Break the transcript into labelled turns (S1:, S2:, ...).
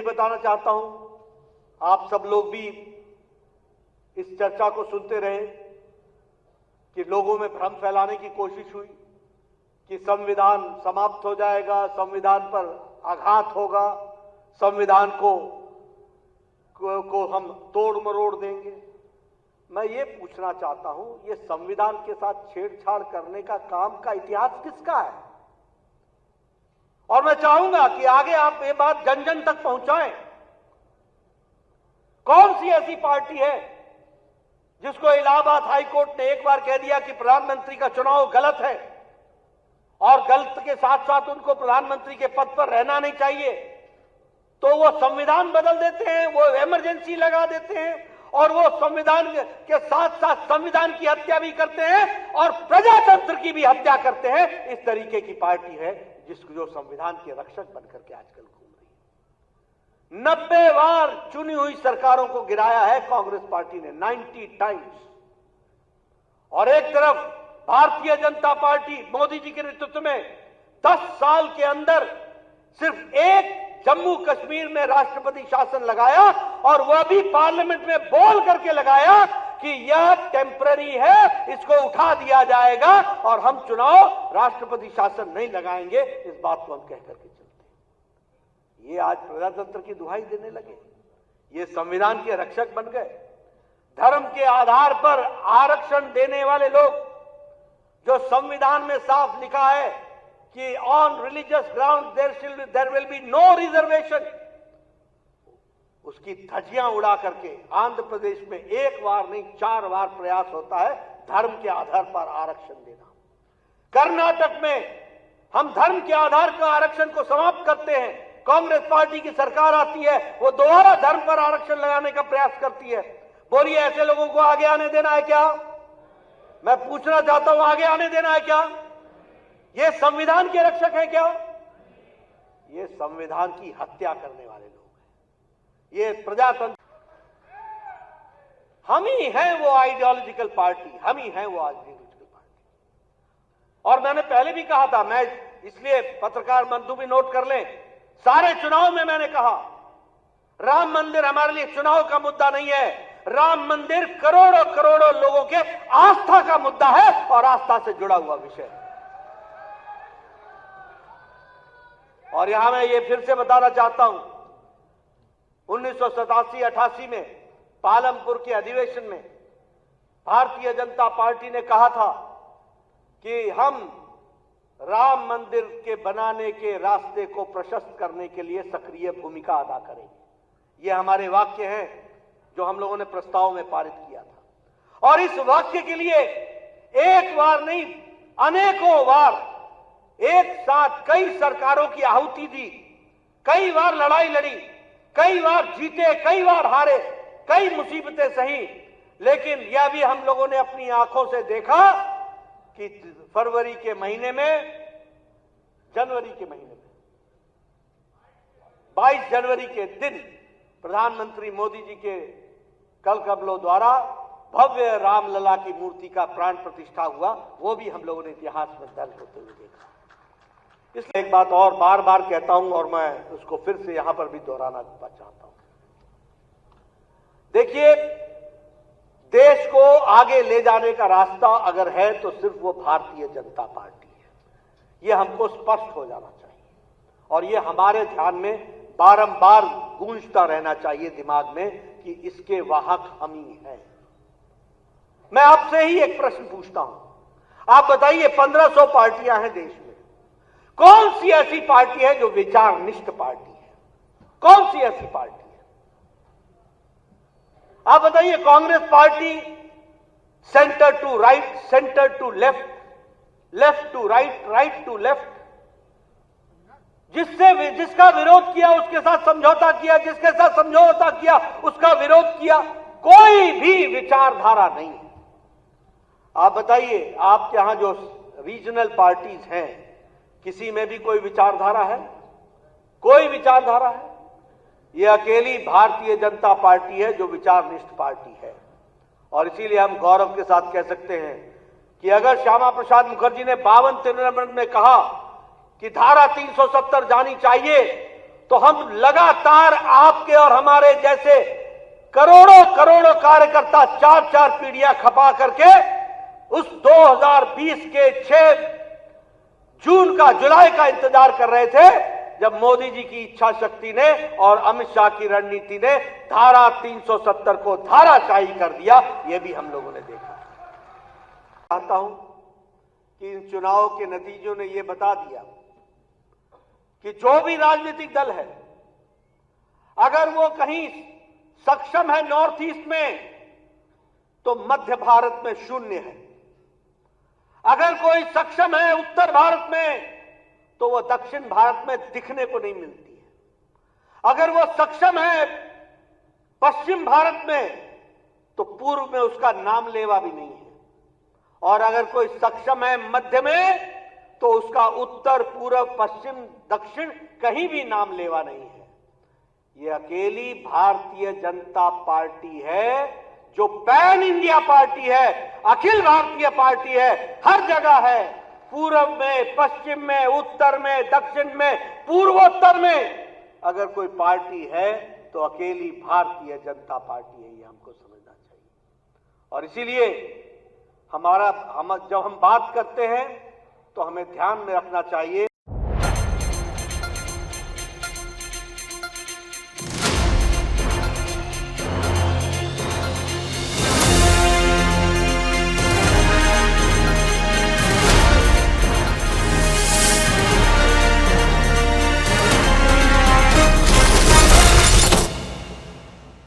S1: बताना चाहता हूं, आप सब लोग भी इस चर्चा को सुनते रहे कि लोगों में भ्रम फैलाने की कोशिश हुई कि संविधान समाप्त हो जाएगा, संविधान पर आघात होगा, संविधान को हम तोड़ मरोड़ देंगे। मैं ये पूछना चाहता हूं, ये संविधान के साथ छेड़छाड़ करने का काम का इतिहास किसका है? और मैं चाहूंगा कि आगे आप ये बात जन जन तक पहुंचाएं। कौन सी ऐसी पार्टी है जिसको इलाहाबाद हाई कोर्ट ने एक बार कह दिया कि प्रधानमंत्री का चुनाव गलत है और गलत के साथ साथ उनको प्रधानमंत्री के पद पर रहना नहीं चाहिए, तो वो संविधान बदल देते हैं, वो इमरजेंसी लगा देते हैं और वो संविधान के साथ साथ संविधान की हत्या भी करते हैं और प्रजातंत्र की भी हत्या करते हैं। इस तरीके की पार्टी है जो संविधान के रक्षक बनकर के आजकल घूम रही है। 90 बार चुनी हुई सरकारों को गिराया है कांग्रेस पार्टी ने, 90 टाइम्स। और एक तरफ भारतीय जनता पार्टी मोदी जी के नेतृत्व में 10 साल के अंदर सिर्फ एक जम्मू कश्मीर में राष्ट्रपति शासन लगाया और वह भी पार्लियामेंट में बोल करके लगाया कि यह टेम्पररी है, इसको उठा दिया जाएगा और हम चुनाव राष्ट्रपति शासन नहीं लगाएंगे। इस बात को हम कह करके चलते हैं। ये आज प्रजातंत्र की दुहाई देने लगे, ये संविधान के रक्षक बन गए। धर्म के आधार पर आरक्षण देने वाले लोग, जो संविधान में साफ लिखा है कि on religious ground there will be no reservation, उसकी धज्जियां उड़ा करके आंध्र प्रदेश में एक बार नहीं 4 बार प्रयास होता है धर्म के आधार पर आरक्षण देना। कर्नाटक में हम धर्म के आधार पर आरक्षण को समाप्त करते हैं, कांग्रेस पार्टी की सरकार आती है, वो दोबारा धर्म पर आरक्षण लगाने का प्रयास करती है। बोलिए, ऐसे लोगों को आगे आने देना है क्या? मैं पूछना चाहता हूं, आगे आने देना है क्या? ये संविधान के रक्षक है क्या? ये संविधान की हत्या करने वाले लोग हैं। ये प्रजातंत्र, हम ही हैं वो आइडियोलॉजिकल पार्टी, हम ही हैं वो आइडियोलॉजिकल पार्टी। और मैंने पहले भी कहा था, मैं इसलिए पत्रकार बंधु भी नोट कर लें, सारे चुनाव में मैंने कहा राम मंदिर हमारे लिए चुनाव का मुद्दा नहीं है, राम मंदिर करोड़ों करोड़ों लोगों के आस्था का मुद्दा है और आस्था से जुड़ा हुआ विषय है। और यहां मैं ये फिर से बताना चाहता हूं, 1987-88 में पालमपुर के अधिवेशन में भारतीय जनता पार्टी ने कहा था कि हम राम मंदिर के बनाने के रास्ते को प्रशस्त करने के लिए सक्रिय भूमिका अदा करेंगे। ये हमारे वाक्य हैं जो हम लोगों ने प्रस्ताव में पारित किया था। और इस वाक्य के लिए एक बार नहीं, अनेकों बार एक साथ कई सरकारों की आहुति दी, कई बार लड़ाई लड़ी, कई बार जीते, कई बार हारे, कई मुसीबतें सही, लेकिन यह भी हम लोगों ने अपनी आंखों से देखा कि जनवरी के महीने में 22 जनवरी के दिन प्रधानमंत्री मोदी जी के कल कबलों द्वारा भव्य रामलला की मूर्ति का प्राण प्रतिष्ठा हुआ। वो भी हम लोगों ने इतिहास में दर्ज होते हुए देखा। इसलिए एक बात और बार बार कहता हूं और मैं उसको फिर से यहां पर भी दोहराना चाहता हूं। देखिए, देश को आगे ले जाने का रास्ता अगर है तो सिर्फ वो भारतीय जनता पार्टी है। ये हमको स्पष्ट हो जाना चाहिए और ये हमारे ध्यान में बारंबार गूंजता रहना चाहिए दिमाग में कि इसके वाहक हम ही हैं। मैं आपसे ही एक प्रश्न पूछता हूं, आप बताइए, 1500 पार्टियां हैं देश में, कौन सी ऐसी पार्टी है जो विचारनिष्ठ पार्टी है? कौन सी ऐसी पार्टी है? आप बताइए। Congress party centre to right, centre to left, left to right, right to left, जिसका विरोध किया उसके साथ समझौता किया, जिसके साथ समझौता किया उसका विरोध किया, कोई भी विचारधारा नहीं। आप बताइए, आपके यहां जो रीजनल पार्टीज हैं, किसी में भी कोई विचारधारा है? कोई विचारधारा है? यह अकेली भारतीय जनता पार्टी है जो विचारनिष्ठ पार्टी है। और इसीलिए हम गौरव के साथ कह सकते हैं कि अगर श्यामा प्रसाद मुखर्जी ने 52-53 में कहा कि धारा 370 जानी चाहिए, तो हम लगातार आपके और हमारे जैसे करोड़ों करोड़ों कार्यकर्ता 4-4 पीढ़ियां खपा करके उस 2020 के 6 जून का, जुलाई का इंतजार कर रहे थे, जब मोदी जी की इच्छा शक्ति ने और अमित शाह की रणनीति ने धारा 370 को धाराशाही कर दिया। यह भी हम लोगों ने देखा। चाहता हूं कि इन चुनाव के नतीजों ने यह बता दिया कि जो भी राजनीतिक दल है, अगर वो कहीं सक्षम है नॉर्थ ईस्ट में, तो मध्य भारत में शून्य है। अगर कोई सक्षम है उत्तर भारत में, तो वो दक्षिण भारत में दिखने को नहीं मिलती है। अगर वो सक्षम है पश्चिम भारत में, तो पूर्व में उसका नाम लेवा भी नहीं है। और अगर कोई सक्षम है मध्य में, तो उसका उत्तर, पूर्व, पश्चिम, दक्षिण कहीं भी नाम लेवा नहीं है। ये अकेली भारतीय जनता पार्टी है जो पैन इंडिया पार्टी है, अखिल भारतीय पार्टी है, हर जगह है, पूर्व में, पश्चिम में, उत्तर में, दक्षिण में, पूर्वोत्तर में। अगर कोई पार्टी है तो अकेली भारतीय जनता पार्टी है, ये हमको समझना चाहिए। और इसीलिए जब हम बात करते हैं तो हमें ध्यान में रखना चाहिए